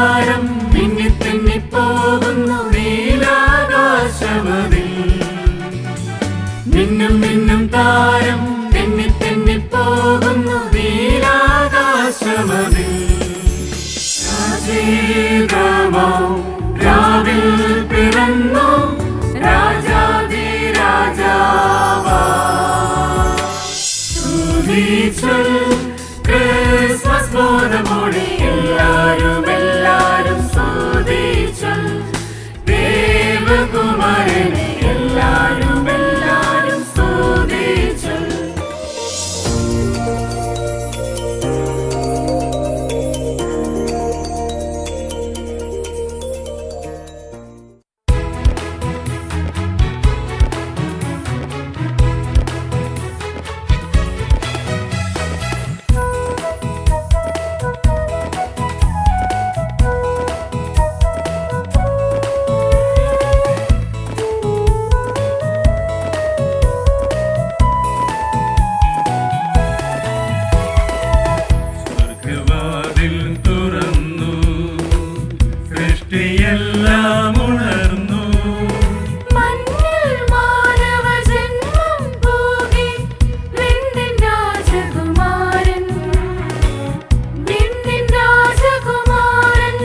താരം മിന്നി തെന്നിപ്പോകുന്നു നീലാകാശമതിൽ. മിന്നും മിന്നും താരം തെന്നി തെന്നിപ്പോകുന്നു നീലാകാശമതിൽ. രാവിൽ പിറന്നു രാജാധിരാജാവാ. സ്തുതിച്ചൊൽ ക്രിസ്മസ് ബോധമോടെ എല്ലാരും എല്ലാരും സ്തുതിച്ചൊൽ ദേവകുമാരനെ എല്ലാരും എല്ലാരും സ്തുതിച്ചൊൽ. എല്ലാം ഉണർന്നു മണ്ണിൽ മാനവജന്മം പോകി വിണ്ണിൻ രാജകുമാരൻ വിണ്ണിൻ രാജകുമാരൻ.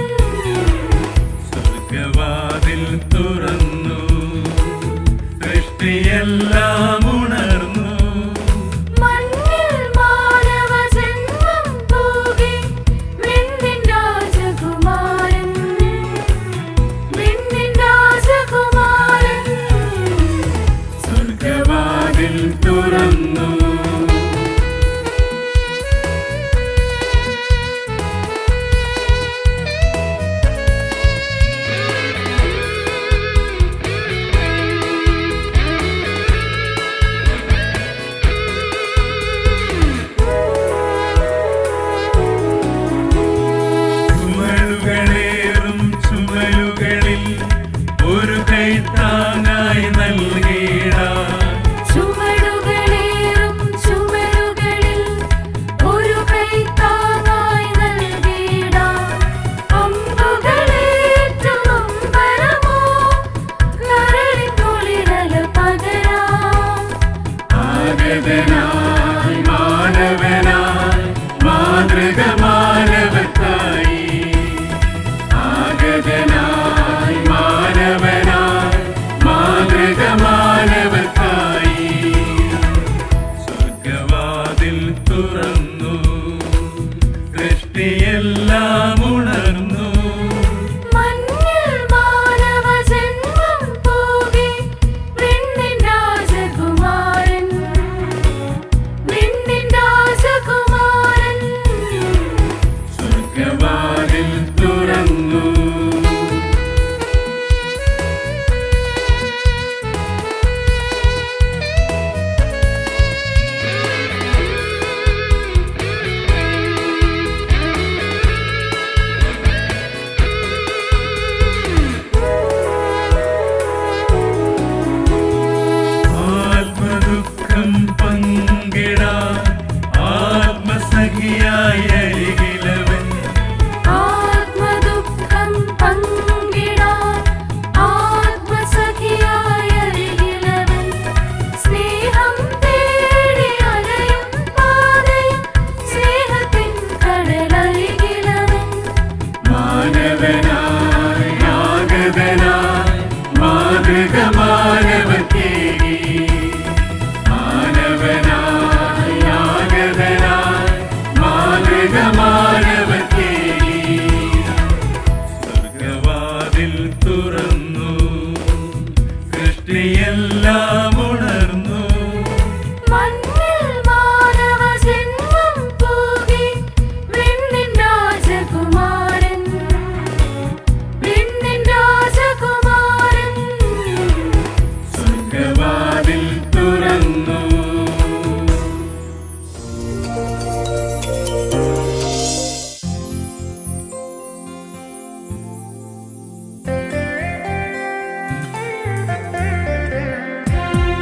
സ്വർഗവാതിൽ തുറന്നു സൃഷ്ടിയെല്ലാം ഉണർന്നു മണ്ണിൽ മാനവജന്മം പോകി വിണ്ണിൻ രാജകുമാരൻ വിണ്ണിൻ രാജകുമാരൻ. സ്വർഗവാതിൽ തുറന്നു. ചുമലുകളേറും ചുമലുകളിൽ ഒരു കൈത്താങ്ങായി നൽകിടാം. ചുവടുകളേറും ചുമലുകളിൽ ഒരു കൈത്താങ്ങായി നൽകിടാം. അമ്പുകളേറ്റും അമ്പരമോ കരളിൻ കുളിരല പകരാം. ആഗതനായി മാനവനായി മാതൃക മാനവക്കായി. ആഗതനായി മാനവനായി മാതൃക മാനവക്കായി. സ്വർഗവാതിൽ തുറന്നു സൃഷ്ടിയെല്ലാം ഉണർന്നു മണ്ണിൽ മാനവജന്മം പോകി വിണ്ണിൻ രാജകുമാരൻ വിണ്ണിൻ രാജകുമാരൻ. സ്വർഗവാതിൽ തുറന്നു. ആത്മദുഃഖം പങ്കിടാൻ ആത്മസഖിയായ അരികിലവൻ. ആത്മദുഃഖം പങ്കിടാൻ ആത്മസഖിയായ അരികിലവൻ. സ്നേഹം തേടി അലയും പാതയിൽ സ്നേഹത്തിൻ കടലരികിലവൻ. മാനവനായി ആഗതനായി മാതൃക മാനവക്കേകി. മാനവനായി ആഗതനായി മാതൃക മാനവക്കേകി. സ്വർഗവാതിൽ തുറന്നു സൃഷ്ടിയെല്ലാം ഉണർന്നു മണ്ണിൽ മാനവജന്മം പോകി വിണ്ണിൻ രാജകുമാരൻ വിണ്ണിൻ രാജകുമാരൻ. സ്വർഗവാതിൽ തുറന്നു. ും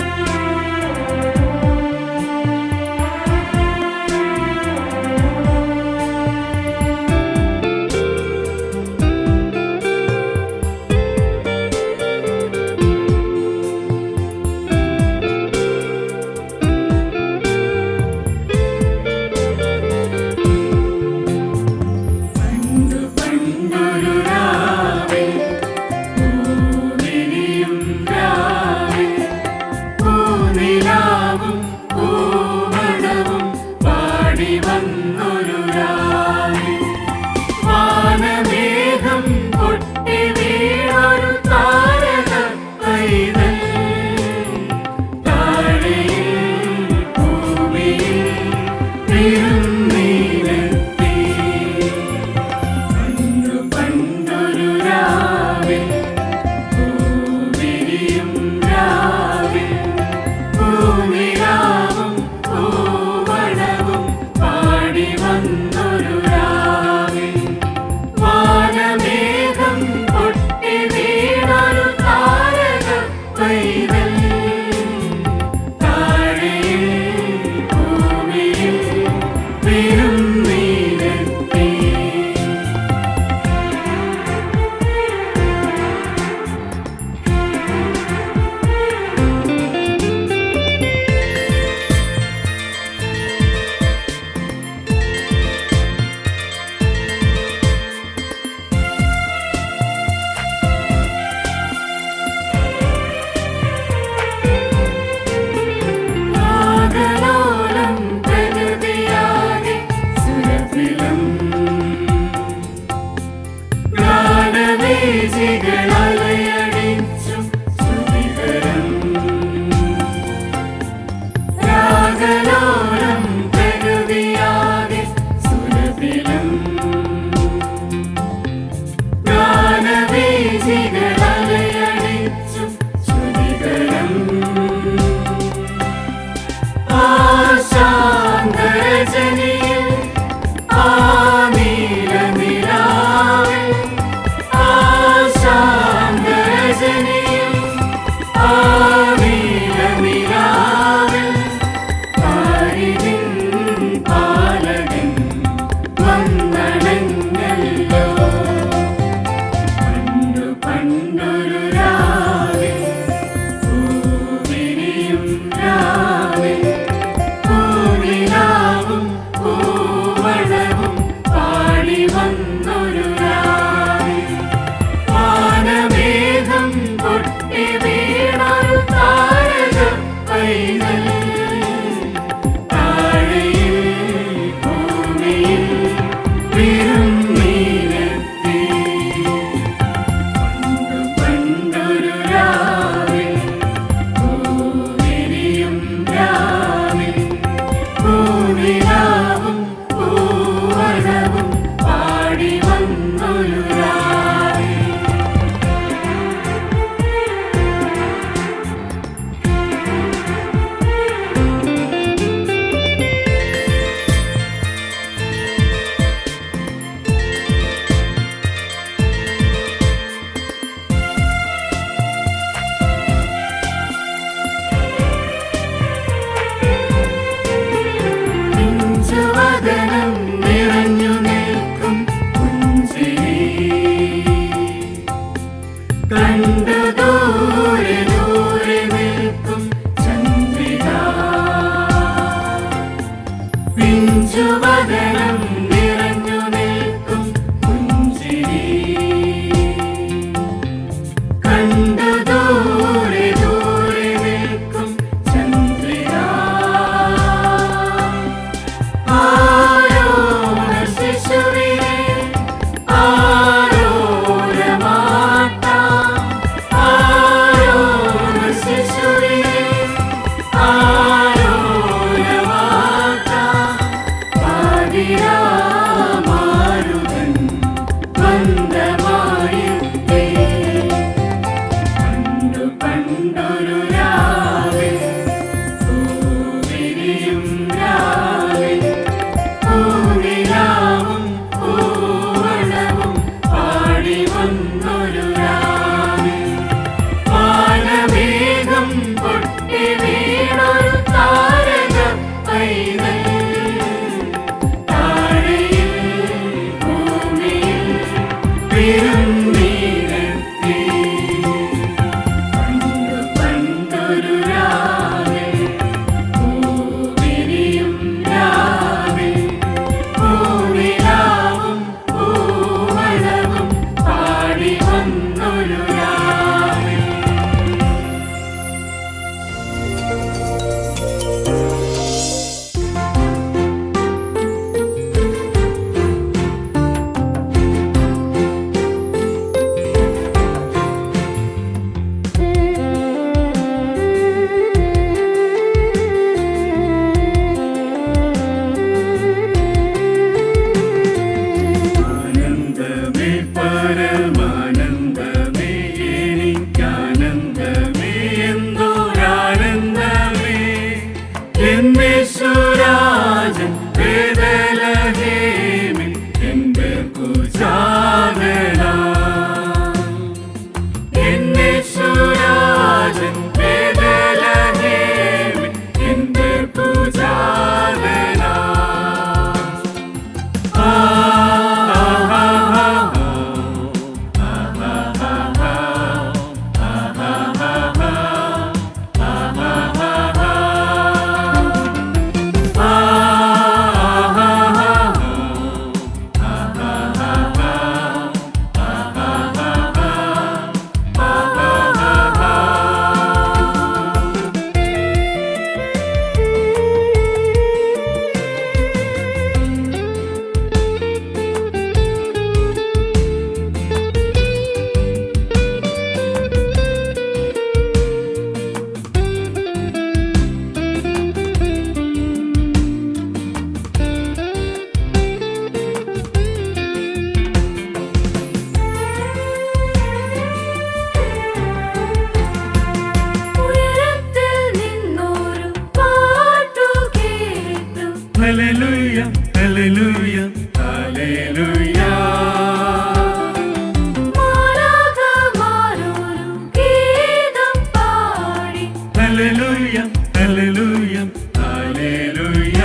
ഹല്ലേലൂയ ഹല്ലേലൂയ ഹല്ലേലൂയ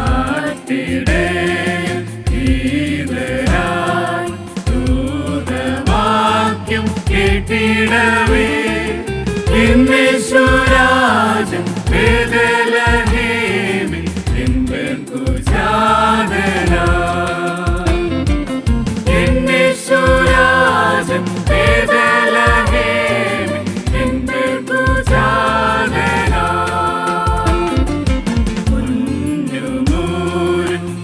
ആട്ടിടയൻ ഗീതരായി ദൂതവാക്യം കേട്ടിടവേ എന്നേശുരാജൻ ബേഥലേഹേമിൽ എമ്പർക്കു ജാതനായി എന്നേശുരാജൻ ബേഥലേഹേമിൽ എമ്പർക്കു ജാതനായി കുഞ്ഞുമൂരും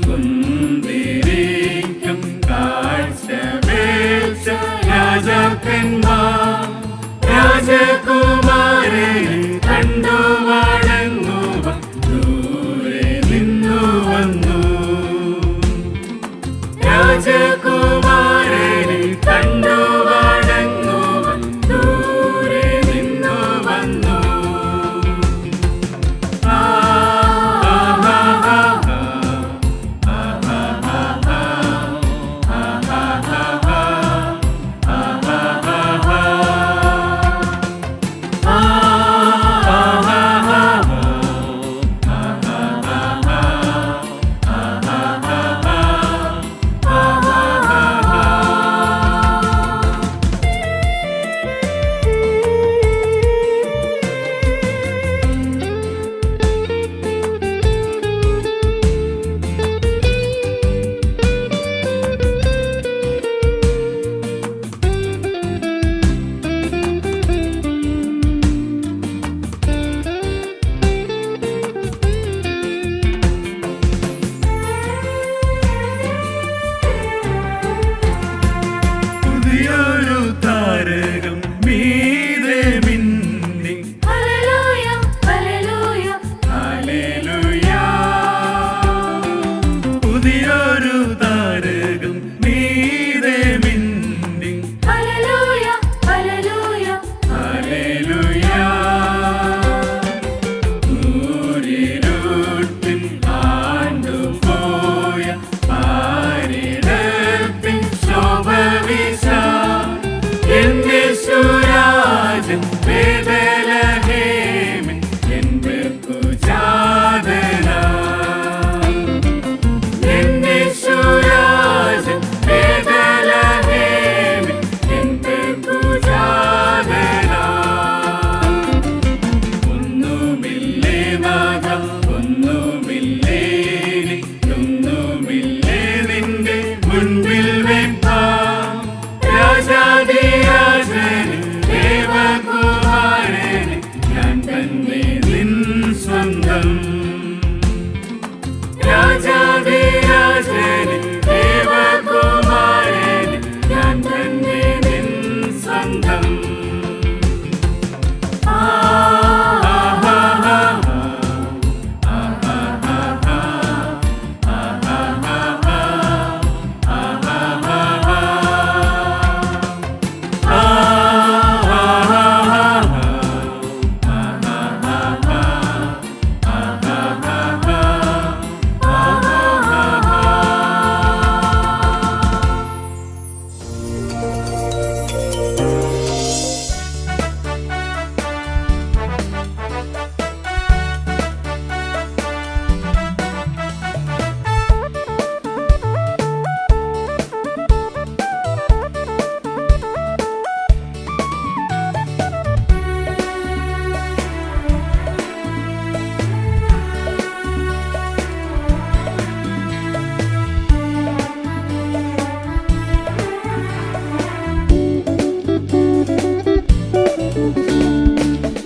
കുന്തിരിക്കും കാഴ്ചവെച്ച രാജാക്കന്മാർ രാജകുമാരനെ കണ്ടു വണങ്ങുവാൻ ദൂരെ നിന്നു വന്നു രാജകുമാരനെ കണ്ടു വണങ്ങുവാൻ ദൂരെ നിന്നു വന്നു പുതിയൊരു താരകം മീതെ മിന്നി ഹല്ലേലൂയ ഹല്ലേലൂയ ഹല്ലേലൂയ പുതിയൊരു താരകം മീതെ മിന്നി ഹല്ലേലൂയ ഹല്ലേലൂയ ഹല്ലേലൂയ ൂരിരുട്ടിൽ ആണ്ടുപോയ പാരിടത്തിൽ ശോഭവിശാൽ എന്നേശുരാജൻ ബേഥലേഹേമിൽ എമ്പർക്കു ജാതനായി എന്നേശുരാജൻ ബേഥലേഹേമിൽ എമ്പർക്കു ജാതനായി ഒന്നുമില്ലേ നാഥ ഒന്നുമില്ലേ ഒന്നുമില്ലേ നിന്റെ മുൻപിൽ വെപ്പാൻ രാജാധിരാജനെ ദേവകുമാരനെ ഞാൻ തന്നെ നിൻ സ്വന്തം രാജാധിരാജനെ ദേവകുമാരനെ ഞാൻ തന്നെ നിൻ സ്വന്തം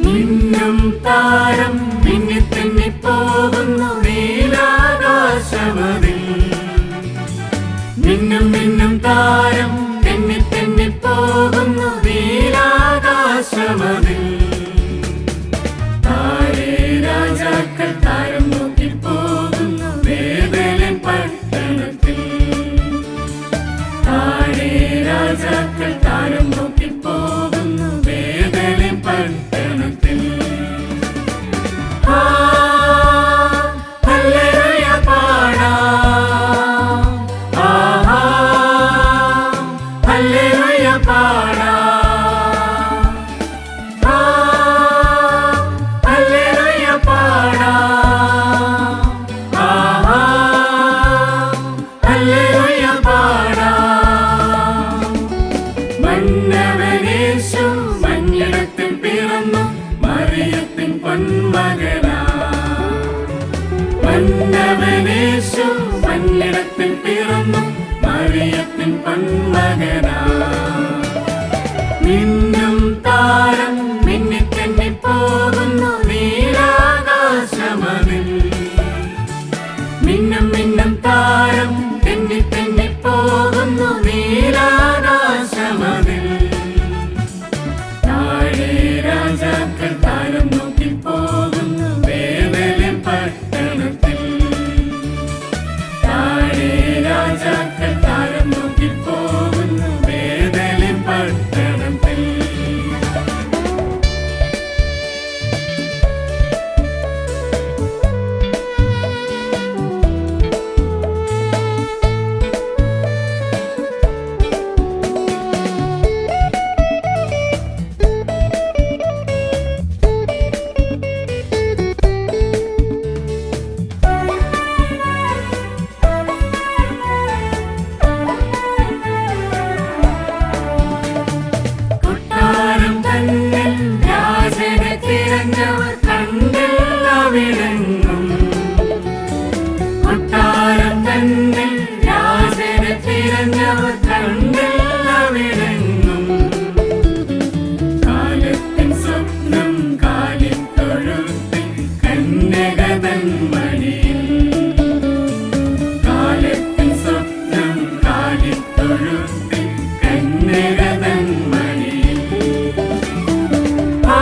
മിന്നും താരം മിന്നി തെന്നി പോകുന്നു നീലാകാശമതിൽ മിന്നും മിന്നും താരം തെന്നി തെന്നി പോകുന്നു നീലാകാശമതിൽ താഴെ രാജാക്കൾ താരം നോക്കി പോകുന്നു ബേഥലേഹേം പട്ടണത്തിൽ താഴെ രാജാക്കൾ താരം നോക്കി പോകുന്നു ബേഥലേഹേം പട്ടണത്തിൽ ഹല്ലേലൂയ പാടാം ഹല്ലേലൂയ പാടാം മറിയത്തിൻ പൊന്മകനാ. മന്നവനേശു മന്നിടത്തിൽ പിറന്നു മറിയത്തിൻ പൊന്മകനാ. മിന്നും താരം മിന്നിത്തെന്നി പോകുന്നു നീലാകാശമതിൽ. മിന്നും മിന്നും താരം തെന്നി തെന്നി പോകുന്നു നീലാകാശമതിൽ. താഴെ രാജാക്കൾ താരം നോക്കി പോകുന്നു ബേഥലേം പട്ടണത്തിൽ. താഴെ രാജാക്കൾ താരം നോക്കി പോകുന്നു ബേഥലേം പട്ടണത്തിൽ. കൊട്ടാരം തന്നിൽ രാജനെ തിരഞ്ഞവർ കണ്ടില്ലവിടെങ്ങും. കൊട്ടാരം തന്നിൽ രാജനെ തിരഞ്ഞവർ കണ്ടില്ലവിടെങ്ങും. കാലത്തിൻ സ്വപ്നം കാലിൽ തൊഴുത്തിൽ കന്യകതൻ മടിയിൽ. കാലത്തിൻ സ്വപ്നം കാലിൽ തൊഴുത്തിൽ കന്യകതൻ മടിയിൽ. ആ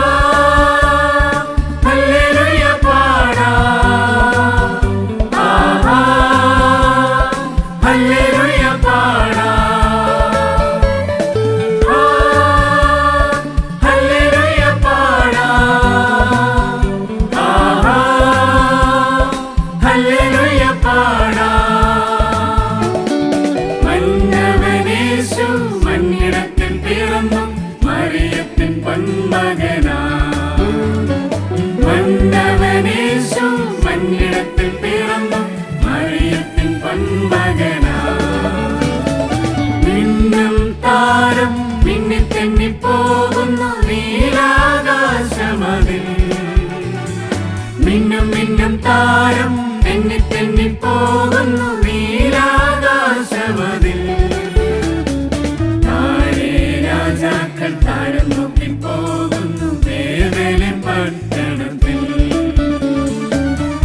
ഹല്ലേലൂയ പാടാം. ആഹാ ഹല്ലേലൂയ പാടാം. ആ ഹല്ലേലൂയ പാടാം. ആഹാ ഹല്ലേലൂയ പാടാം. മന്നവനേശു മന്നിടത്തിൽ പിറന്നു മറിയത്തിൻ പൊന്മകനാ. മന്നവനേശു മന്നിടത്തിൽ പിറന്നു മറിയത്തിൻ പൊന്മകനാ. മിന്നും താരം മിന്നിത്തെന്നി പോകുന്നു നീലാകാശമതിൽ. മിന്നും മിന്നും താരം തെന്നി തെന്നി പോകുന്നു നീലാകാശമതിൽ. താഴെ രാജാക്കൾ താരം നോക്കി പോകുന്നു ബേഥലേം പട്ടണത്തിൽ.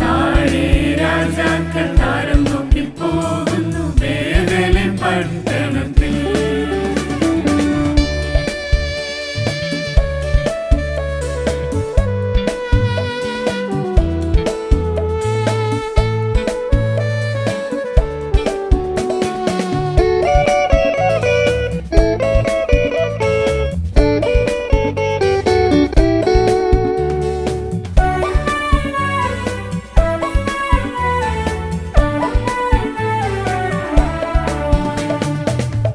താഴെ രാജാക്കൾ താരം നോക്കി പോകുന്നു ബേഥലേം പട്ടണത്തിൽ.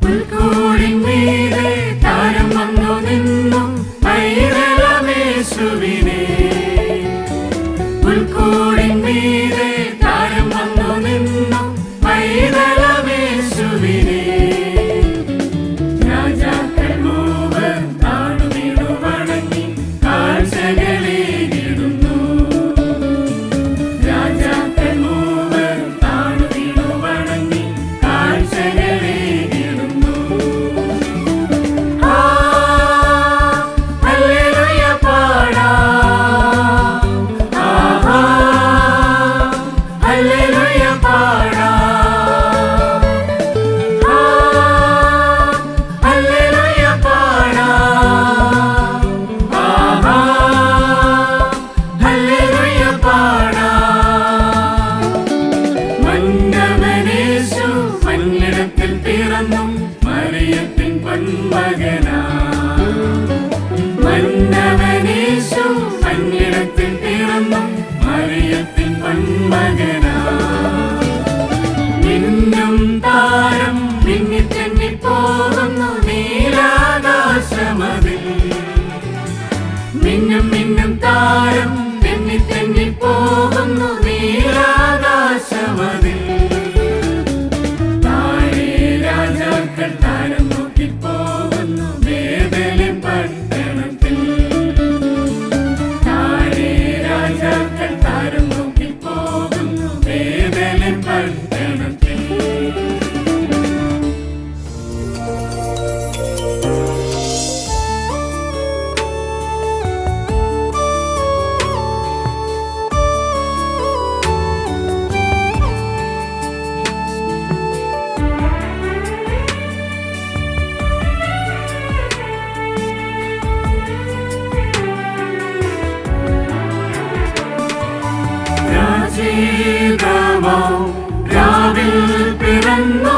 പുൽക്കൂടിൻ മീതെ താരം വന്നു നിന്നു പൈതലമേശുവിനെ. പുൽക്കൂടിൻ മീതെ താരം വന്നു നിന്നു പൈതലമേശുവിനെ. രാജാക്കൾ മൂവർ താണു വീണു വണങ്ങി കാഴ്ചകളേകിടുന്നു. രാജാക്കൾ മൂവർ താണു വീണു വണങ്ങി കാഴ്ചകളേകിടുന്നു. ആ ഹല്ലേലൂയ പാടാം. ആഹാ ഹല്ലേലൂയ പാടാം. ആ ഹല്ലേലൂയ പാടാം. ആഹാ ഹല്ലേലൂയ പാടാം. മന്നവനേശു മന്നിടത്തിൽ പിറന്നു മറിയത്തിൻ പൊന്മകനാ. മന്നവനേശു മന്നിടത്തിൽ പിറന്നു മറിയത്തിൻ പൊന്മകനാ. മിന്നും താരം മിന്നിത്തെന്നി പോകുന്നു നീലാകാശമതിൽ. മിന്നും മിന്നും താരം തെന്നി തെന്നി പോകുന്നു നീലാകാശമതിൽ. താഴെ രാജാക്കൾ താരം നോക്കി പോകുന്നു ബേഥലേം പട്ടണത്തിൽ. കന്യാവിൽ പിറന്നു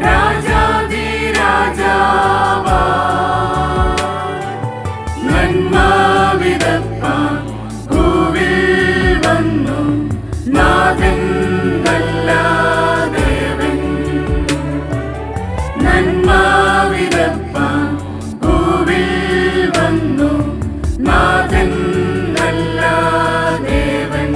രാജാധി രാജാവാ നന്മ വിതപ്പാൻ ഭൂവിൽ വന്നു നാഥൻ നല്ല ദേവൻ നന്മ വിതപ്പാൻ ഭൂവിൽ വന്നു നാഥൻ നല്ല ദേവൻ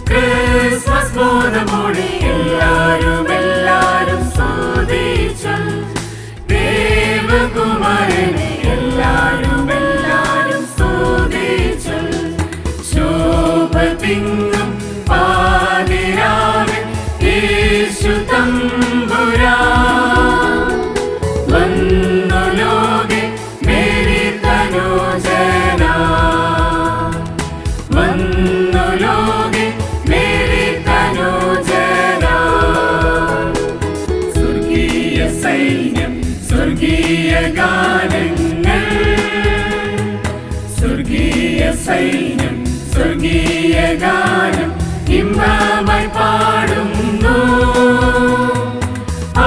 ക്രിസ്മസ് ബോധമോടെ എല്ലാരും സ്തുതിച്ചു. ദേവകുമാരനെ എല്ലാരും സ്തുതിച്ചു. ശോഭ തിങ്ങും പാതിരാവിൽ യേശു തമ്പുരാൻ വന്നു ലോകെ മേരി തനുജനാ. വന്നു ലോകെ മേരി തനുജനാ. സ്വർഗീയ സൈന്യം സ്വർഗീയ ഗാനങ്ങൾ. സ്വർഗീയ സൈന്യം സ്വർഗീയ ഗാനം ഇമ്പമായി പാടുന്നു. ആ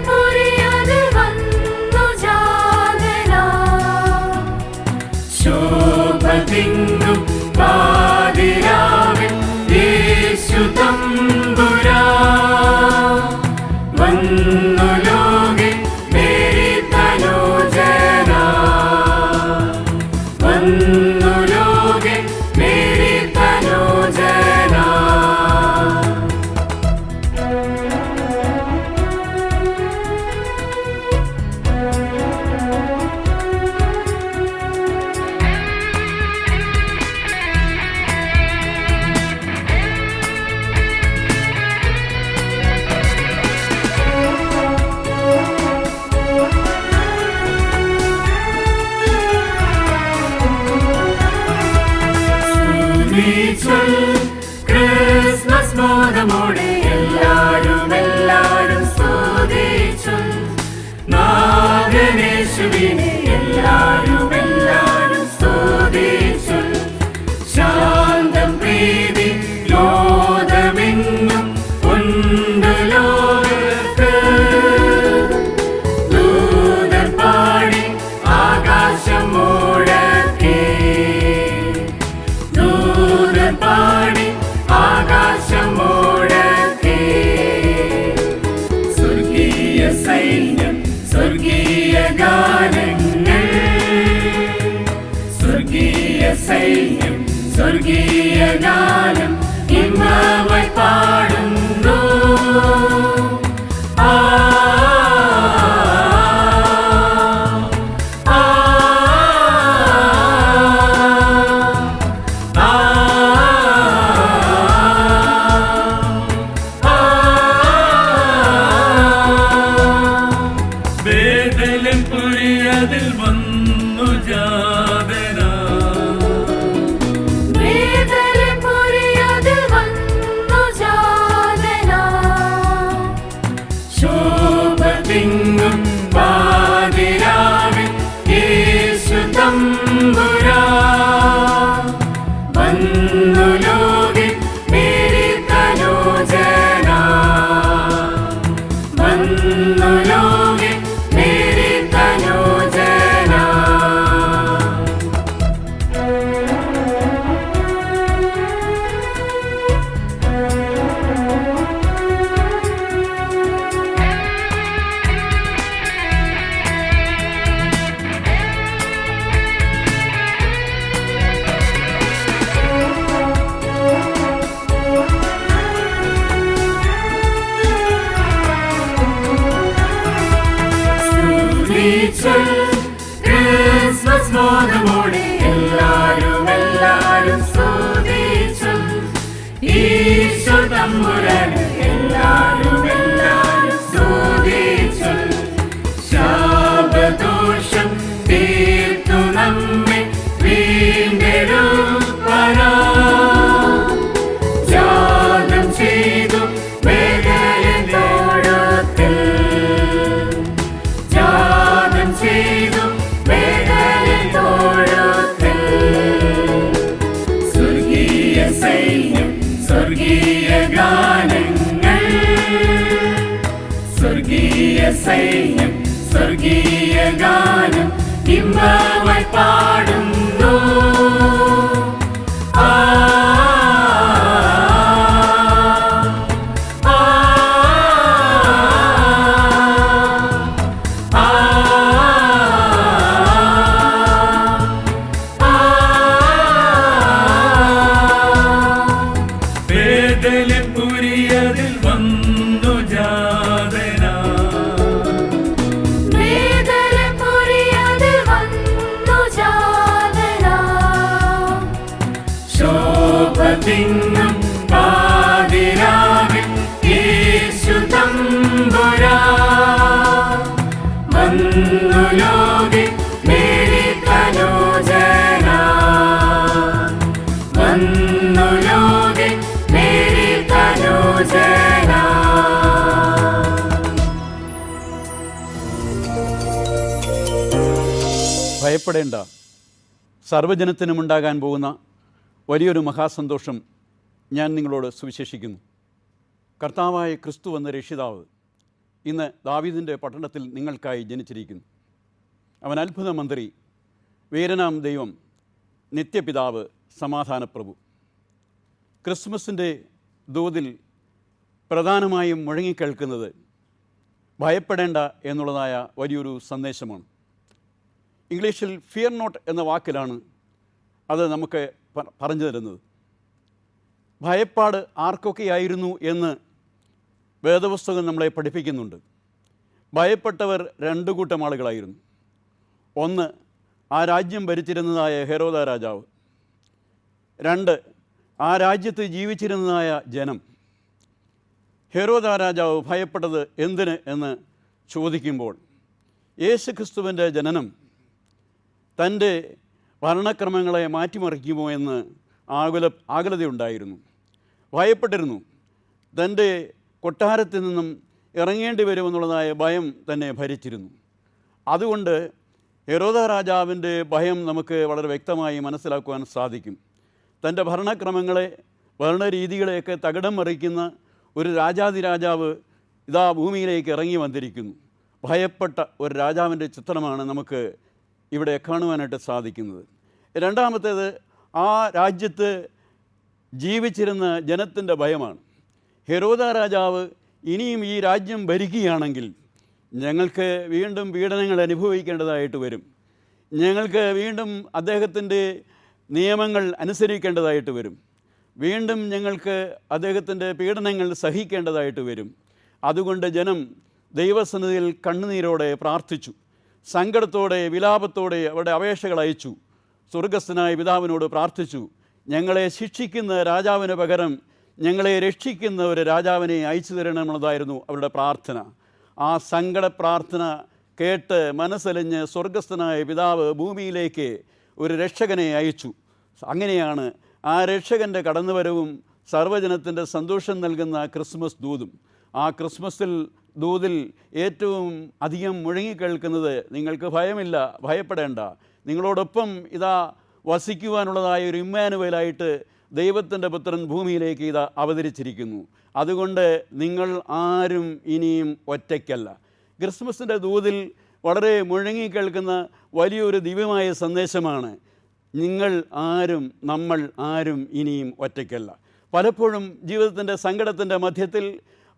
പുരിയതിൽ വന്നു ജാതനാ. ശോഭ തിങ്ങും പാതിരാവിൽ യേശു തമ്പുരാൻ വന്നു ലോകെ മേരി തനുജനാ. വന്നു ലോകെ മേരി തനുജനാ. ക്രിസ്മസ് മോദമോടെ എല്ലാരും സ്തുതിച്ചു. നാഥനേശുവിനെ എല്ലാരും സ്തുതിച്ചു. ശാന്തം പ്രീതി ലോകമെങ്ങും ഉണ്ട് ലോകത്ത്. ദൂതർ പാടി ആകാശം മുഴക്കി. ദൂതർ പാടി ആകാശം മുഴക്കി. സ്വർഗീയ സൈന്യം സ്വർഗീയ ഗാനങ്ങൾ. സ്വർഗീയ സൈന്യം സ്വർഗീയ ഗാനം ഇമ്പമായി പാടുന്നു. ആ പുരിയതിൽ വന്നു ജാതനാ. ശോഭ തിങ്ങും പാതിരാവിൽ യേശു തമ്പുരാൻ വന്നു ലോകെ മേരി തനുജനാ. വന്നു ലോകെ മേരി തനുജനാ. സ്വർഗീയ സൈന്യം സ്വർഗീയ ഗാനം ഇമ്പമായി പാടുന്നു. ആ ആ ആ വേദനപുരിയതിൽ വന്നു ജാതനാ വേദനപുരിയതിൽ വന്നു ജാതനാ ശോഭതിങ്ങും പാതിരാവിൽ യേശു തമ്പുരാൻ വന്നു ലോകെ മേരി തനോജനാ വന്നു ലോകെ മേരി തനോജനാ. ഭയപ്പെടേണ്ട, സർവ്വജനത്തിനുമുണ്ടാകാൻ പോകുന്ന വലിയൊരു മഹാസന്തോഷം ഞാൻ നിങ്ങളോട് സുവിശേഷിക്കുന്നു. കർത്താവായ ക്രിസ്തു എന്ന രക്ഷിതാവ് ഇന്ന് ദാവീദിൻ്റെ പട്ടണത്തിൽ നിങ്ങൾക്കായി ജനിച്ചിരിക്കുന്നു. അവൻ അത്ഭുത മന്ത്രി, വീരനാം ദൈവം, നിത്യപിതാവ്, സമാധാനപ്രഭു. ക്രിസ്മസിൻ്റെ ദൂതിൽ പ്രധാനമായും മുഴങ്ങിക്കേൾക്കുന്നത് ഭയപ്പെടേണ്ട എന്നുള്ളതായ വലിയൊരു സന്ദേശമാണ്. ഇംഗ്ലീഷിൽ ഫിയർ നോട്ട് എന്ന വാക്കിലാണ് അത് നമുക്ക് പറഞ്ഞു തരുന്നത്. ഭയപ്പാട് ആർക്കൊക്കെയായിരുന്നു എന്ന് വേദപുസ്തകം നമ്മളെ പഠിപ്പിക്കുന്നുണ്ട്. ഭയപ്പെട്ടവർ രണ്ടു കൂട്ടം ആളുകളായിരുന്നു. ഒന്ന്, ആ രാജ്യം ഭരിച്ചിരുന്നതായ ഹെരോദ രാജാവ്. രണ്ട്, ആ രാജ്യത്ത് ജീവിച്ചിരുന്നതായ ജനം. ഹെരോദ രാജാവ് ഭയപ്പെട്ടത് എന്തിന് എന്ന് ചോദിക്കുമ്പോൾ, യേശു ക്രിസ്തുവിൻ്റെ ജനനം തൻ്റെ ഭരണക്രമങ്ങളെ മാറ്റിമറിക്കുമോ എന്ന് ആകുലതയുണ്ടായിരുന്നു. ഭയപ്പെട്ടിരുന്നു. തൻ്റെ കൊട്ടാരത്തിൽ നിന്നും ഇറങ്ങേണ്ടി വരുമെന്നുള്ളതായ ഭയം തന്നെ ഭരിച്ചിരുന്നു. അതുകൊണ്ട് ഹെരോദ രാജാവിൻ്റെ ഭയം നമുക്ക് വളരെ വ്യക്തമായി മനസ്സിലാക്കുവാൻ സാധിക്കും. തൻ്റെ ഭരണക്രമങ്ങളെ, ഭരണരീതികളെയൊക്കെ തകിടം മറിക്കുന്ന ഒരു രാജാതിരാജാവ് ഇതാ ഭൂമിയിലേക്ക് ഇറങ്ങി വന്നിരിക്കുന്നു. ഭയപ്പെട്ട ഒരു രാജാവിൻ്റെ ചിത്രമാണ് നമുക്ക് ഇവിടെ കാണുവാനായിട്ട് സാധിക്കുന്നത്. രണ്ടാമത്തേത്, ആ രാജ്യത്ത് ജീവിച്ചിരുന്ന ജനത്തിൻ്റെ ഭയമാണ്. ഹെരോദ രാജാവ് ഇനിയും ഈ രാജ്യം ഭരിക്കുകയാണെങ്കിൽ ഞങ്ങൾക്ക് വീണ്ടും പീഡനങ്ങൾ അനുഭവിക്കേണ്ടതായിട്ട് വരും. ഞങ്ങൾക്ക് വീണ്ടും അദ്ദേഹത്തിൻ്റെ നിയമങ്ങൾ അനുസരിക്കേണ്ടതായിട്ട് വരും. വീണ്ടും ഞങ്ങൾക്ക് അദ്ദേഹത്തിൻ്റെ പീഡനങ്ങൾ സഹിക്കേണ്ടതായിട്ട് വരും. അതുകൊണ്ട് ജനം ദൈവസന്നിധിയിൽ കണ്ണുനീരോടെ പ്രാർത്ഥിച്ചു. സങ്കടത്തോടെ, വിലാപത്തോടെ അവരുടെ അപേക്ഷകൾ അയച്ചു. സ്വർഗസ്ഥനായ പിതാവിനോട് പ്രാർത്ഥിച്ചു, ഞങ്ങളെ ശിക്ഷിക്കുന്ന രാജാവിന് പകരം ഞങ്ങളെ രക്ഷിക്കുന്ന ഒരു രാജാവിനെ അയച്ചു തരണമെന്നതായിരുന്നു അവരുടെ പ്രാർത്ഥന. ആ സങ്കട പ്രാർത്ഥന കേട്ട് മനസ്സലിഞ്ഞ് സ്വർഗസ്ഥനായ പിതാവ് ഭൂമിയിലേക്ക് ഒരു രക്ഷകനെ അയച്ചു. അങ്ങനെയാണ് ആ രക്ഷകൻ്റെ കടന്നുവരവും സർവ്വജനത്തിൻ്റെ സന്തോഷം നൽകുന്ന ക്രിസ്മസ് ദൂതും. ആ ക്രിസ്മസിൽ ദൂതിൽ ഏറ്റവും അധികം മുഴങ്ങിക്കേൾക്കുന്നത്, നിങ്ങൾക്ക് ഭയമില്ല, ഭയപ്പെടേണ്ട, നിങ്ങളോടൊപ്പം ഇതാ വസിക്കുവാനുള്ളതായ ഒരു ഇമ്മാനുവേലായിട്ട് ദൈവത്തിൻ്റെ പുത്രൻ ഭൂമിയിലേക്ക് ഇതാ അവതരിച്ചിരിക്കുന്നു. അതുകൊണ്ട് നിങ്ങൾ ആരും ഇനിയും ഒറ്റയ്ക്കല്ല. ക്രിസ്മസിൻ്റെ ദൂതിൽ വളരെ മുഴങ്ങിക്കേൾക്കുന്ന വലിയൊരു ദിവ്യമായ സന്ദേശമാണ്, നിങ്ങൾ ആരും, നമ്മൾ ആരും ഇനിയും ഒറ്റയ്ക്കല്ല. പലപ്പോഴും ജീവിതത്തിൻ്റെ സങ്കടത്തിൻ്റെ മധ്യത്തിൽ,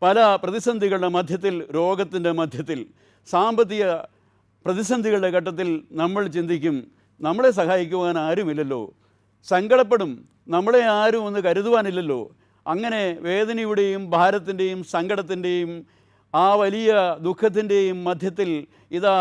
പല പ്രതിസന്ധികളുടെ മധ്യത്തിൽ, രോഗത്തിൻ്റെ മധ്യത്തിൽ, സാമ്പത്തിക പ്രതിസന്ധികളുടെ ഘട്ടത്തിൽ നമ്മൾ ചിന്തിക്കും, നമ്മളെ സഹായിക്കുവാൻ ആരുമില്ലല്ലോ, സങ്കടപ്പെടും, നമ്മളെ ആരും ഒന്ന് കരുതുവാനില്ലല്ലോ. അങ്ങനെ വേദനയുടെയും ഭാരത്തിൻ്റെയും സങ്കടത്തിൻ്റെയും ആ വലിയ ദുഃഖത്തിൻ്റെയും മധ്യത്തിൽ ഇതാ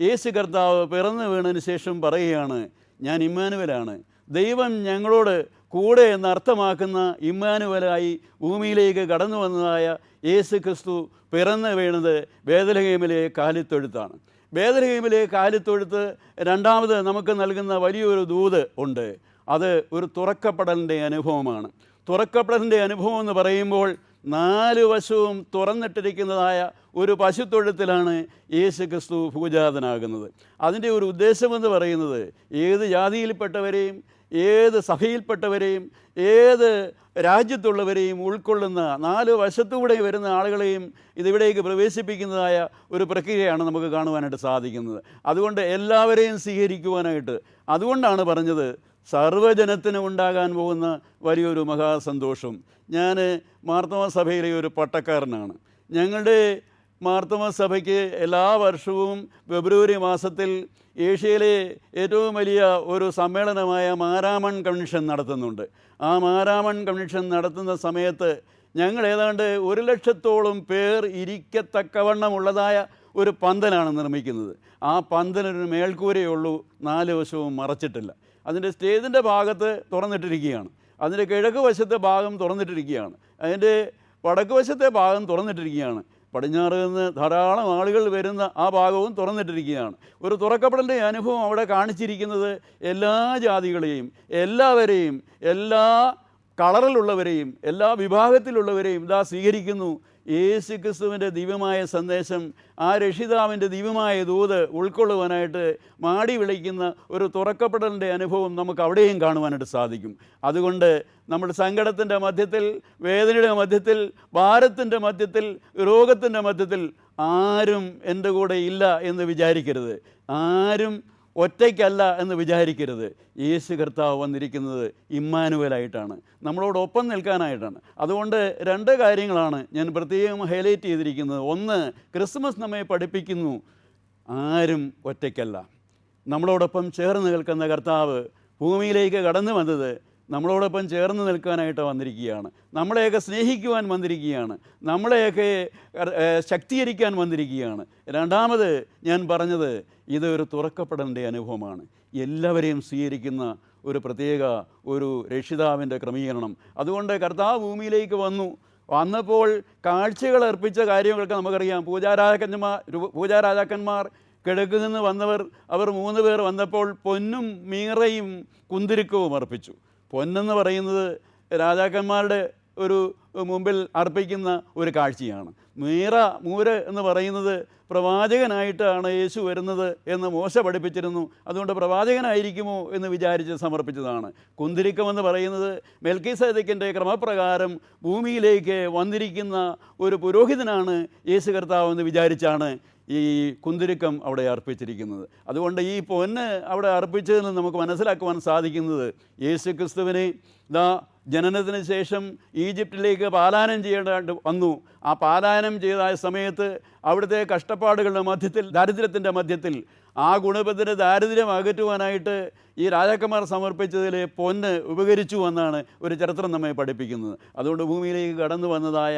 യേശു കർത്താവ് പിറന്നു വീണതിന് ശേഷം പറയുകയാണ്, ഞാൻ ഇമ്മാനുവലാണ്, ദൈവം ഞങ്ങളോട് കൂടെ എന്നർത്ഥമാക്കുന്ന ഇമ്മാനുവലായി ഭൂമിയിലേക്ക് കടന്നു വന്നതായ യേശു ക്രിസ്തു പിറന്നു വീണത് ബേത്ലഹേമിലെ കാലിത്തൊഴുത്താണ്. ബേത്ലഹേമിലെ കാലിത്തൊഴുത്ത് രണ്ടാമത് നമുക്ക് നൽകുന്ന വലിയൊരു ദൂത് ഉണ്ട്. അത് ഒരു തുറക്കപ്പെടലിൻ്റെ അനുഭവമാണ്. തുറക്കപ്പെടലിൻ്റെ അനുഭവം എന്ന് പറയുമ്പോൾ 4 വശവും തുറന്നിട്ടിരിക്കുന്നതായ ഒരു പശുത്തൊഴുത്തിലാണ് യേശു ക്രിസ്തു ഭൂജാതനാകുന്നത്. അതിൻ്റെ ഒരു ഉദ്ദേശമെന്ന് പറയുന്നത്, ഏത് ജാതിയിൽപ്പെട്ടവരെയും ഏത് സഭയിൽപ്പെട്ടവരെയും ഏത് രാജ്യത്തുള്ളവരെയും ഉൾക്കൊള്ളുന്ന 4 വശത്തുകൂടെ വരുന്ന ആളുകളെയും ഇതിവിടേക്ക് പ്രവേശിപ്പിക്കുന്നതായ ഒരു പ്രക്രിയയാണ് നമുക്ക് കാണുവാനായിട്ട് സാധിക്കുന്നത്. അതുകൊണ്ട് എല്ലാവരെയും സ്വീകരിക്കുവാനായിട്ട്, അതുകൊണ്ടാണ് പറഞ്ഞത് സർവ്വജനത്തിന് ഉണ്ടാകാൻ പോകുന്ന വലിയൊരു മഹാസന്തോഷം. ഞാൻ മാർത്തോമാ സഭയിലെ ഒരു പട്ടക്കാരനാണ്. ഞങ്ങളുടെ മാർത്തോമാ സഭയ്ക്ക് എല്ലാ വർഷവും ഫെബ്രുവരി മാസത്തിൽ ഏഷ്യയിലെ ഏറ്റവും വലിയ ഒരു സമ്മേളനമായ മാരാമൺ കൺവെൻഷൻ നടത്തുന്നുണ്ട്. ആ മാരാമൺ കൺവെൻഷൻ നടത്തുന്ന സമയത്ത് ഞങ്ങൾ ഏതാണ്ട് 100,000-ഓളം പേർ ഇരിക്കത്തക്കവണ്ണമുള്ളതായ ഒരു പന്തലാണ് നിർമ്മിക്കുന്നത്. ആ പന്തലിനൊരു മേൽക്കൂരയേ ഉള്ളൂ, 4 വശവും മറച്ചിട്ടില്ല. അതിൻ്റെ സ്റ്റേജിൻ്റെ ഭാഗത്ത് തുറന്നിട്ടിരിക്കുകയാണ്. അതിൻ്റെ കിഴക്ക് വശത്തെ ഭാഗം തുറന്നിട്ടിരിക്കുകയാണ്. അതിൻ്റെ വടക്ക് വശത്തെ ഭാഗം തുറന്നിട്ടിരിക്കുകയാണ്. പടിഞ്ഞാറ് നിന്ന് ധാരാളം ആളുകൾ വരുന്ന ആ ഭാഗവും തുറന്നിട്ടിരിക്കുകയാണ്. ഒരു തുറക്കപ്പെടലിൻ്റെ അനുഭവം അവിടെ കാണിച്ചിരിക്കുന്നത് എല്ലാ ജാതികളെയും എല്ലാവരെയും എല്ലാ കളറിലുള്ളവരെയും എല്ലാ വിഭാഗത്തിലുള്ളവരെയും ഇതാ സ്വീകരിക്കുന്നു. യേശു ക്രിസ്തുവിൻ്റെ ദിവ്യമായ സന്ദേശം, ആ രക്ഷിതാവിൻ്റെ ദിവ്യമായ ദൂത് ഉൾക്കൊള്ളുവാനായിട്ട് മാടി വിളിക്കുന്ന ഒരു തുറക്കപ്പെടലിൻ്റെ അനുഭവം നമുക്ക് അവിടെയും കാണുവാനായിട്ട് സാധിക്കും. അതുകൊണ്ട് നമ്മുടെ സങ്കടത്തിൻ്റെ മധ്യത്തിൽ, വേദനയുടെ മധ്യത്തിൽ, ഭാരത്തിൻ്റെ മധ്യത്തിൽ, രോഗത്തിൻ്റെ മധ്യത്തിൽ ആരും എൻ്റെ കൂടെ ഇല്ല എന്ന് വിചാരിക്കരുത്. ആരും ഒറ്റയ്ക്കല്ല എന്ന് വിചാരിക്കരുത്. യേശു കർത്താവ് വന്നിരിക്കുന്നത് ഇമ്മാനുവലായിട്ടാണ്, നമ്മളോടൊപ്പം നിൽക്കാനായിട്ടാണ്. അതുകൊണ്ട് 2 കാര്യങ്ങളാണ് ഞാൻ പ്രത്യേകം ഹൈലൈറ്റ് ചെയ്തിരിക്കുന്നത്. ഒന്ന്, ക്രിസ്മസ് നമ്മെ പഠിപ്പിക്കുന്നു ആരും ഒറ്റയ്ക്കല്ല. നമ്മളോടൊപ്പം ചേർന്ന് നിൽക്കുന്ന കർത്താവ് ഭൂമിയിലേക്ക് കടന്നു വന്നത് നമ്മളോടൊപ്പം ചേർന്ന് നിൽക്കാനായിട്ട് വന്നിരിക്കുകയാണ്. നമ്മളെയൊക്കെ സ്നേഹിക്കുവാൻ വന്നിരിക്കുകയാണ്. നമ്മളെയൊക്കെ ശക്തീകരിക്കാൻ വന്നിരിക്കുകയാണ്. രണ്ടാമത് ഞാൻ പറഞ്ഞത്, ഇതൊരു തുറക്കപ്പെടേണ്ട അനുഭവമാണ്. എല്ലാവരെയും സ്വീകരിക്കുന്ന ഒരു പ്രത്യേക ഒരു രക്ഷിതാവിൻ്റെ ക്രമീകരണം. അതുകൊണ്ട് കർത്താവ് ഭൂമിയിലേക്ക് വന്നപ്പോൾ കാഴ്ചകൾ അർപ്പിച്ച കാര്യങ്ങളൊക്കെ നമുക്കറിയാം. പൂജാരാജാക്കന്മാർ കിഴക്ക് നിന്ന് വന്നവർ, അവർ 3 പേർ വന്നപ്പോൾ പൊന്നും മീറയും കുന്തിരിക്കവും അർപ്പിച്ചു. പൊന്നെന്ന് പറയുന്നത് രാജാക്കന്മാരുടെ ഒരു മുമ്പിൽ അർപ്പിക്കുന്ന ഒരു കാഴ്ചയാണ്. മൂര് എന്ന് പറയുന്നത് പ്രവാചകനായിട്ടാണ് യേശു വരുന്നത് എന്ന് മോശ പഠിപ്പിച്ചിരുന്നു. അതുകൊണ്ട് പ്രവാചകനായിരിക്കുമോ എന്ന് വിചാരിച്ച് സമർപ്പിച്ചതാണ്. കുന്തിരിക്കമെന്ന് പറയുന്നത് മെൽക്കീസേദെക്കിൻ്റെ ക്രമപ്രകാരം ഭൂമിയിലേക്ക് വന്നിരിക്കുന്ന ഒരു പുരോഹിതനാണ് യേശു കർത്താവ് എന്ന് വിചാരിച്ചാണ് ഈ കുന്തിരിക്കം അവിടെ അർപ്പിച്ചിരിക്കുന്നത്. അതുകൊണ്ട് ഈ പൊന്ന് അവിടെ അർപ്പിച്ചതിൽ നിന്ന് നമുക്ക് മനസ്സിലാക്കുവാൻ സാധിക്കുന്നത്, യേശു ക്രിസ്തുവിനെ ജനനത്തിന് ശേഷം ഈജിപ്തിലേക്ക് പാലായനം ചെയ്യേണ്ടതായിട്ട് വന്നു. ആ പാലായനം ചെയ്ത സമയത്ത് അവിടുത്തെ കഷ്ടപ്പാടുകളുടെ മധ്യത്തിൽ, ദാരിദ്ര്യത്തിൻ്റെ മധ്യത്തിൽ ആ ഗുണപത്തിന് ദാരിദ്ര്യം അകറ്റുവാനായിട്ട് ഈ രാജാക്കന്മാർ സമർപ്പിച്ചതിൽ പൊന്ന് ഉപകരിച്ചു എന്നാണ് ഒരു ചരിത്രം നമ്മെ പഠിപ്പിക്കുന്നത്. അതുകൊണ്ട് ഭൂമിയിലേക്ക് കടന്നു വന്നതായ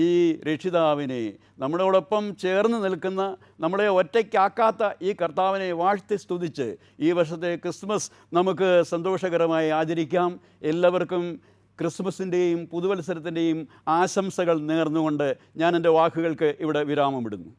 ഈ രക്ഷിതാവിനെ, നമ്മളോടൊപ്പം ചേർന്ന് നിൽക്കുന്ന, നമ്മളെ ഒറ്റയ്ക്കാക്കാത്ത ഈ കർത്താവിനെ വാഴ്ത്തി സ്തുതിച്ച് ഈ വർഷത്തെ ക്രിസ്മസ് നമുക്ക് സന്തോഷകരമായി ആചരിക്കാം. എല്ലാവർക്കും ക്രിസ്മസിൻ്റെയും പുതുവത്സരത്തിൻ്റെയും ആശംസകൾ നേർന്നുകൊണ്ട് ഞാൻ എൻ്റെ വാക്കുകൾക്ക് ഇവിടെ വിരാമമിടുന്നു.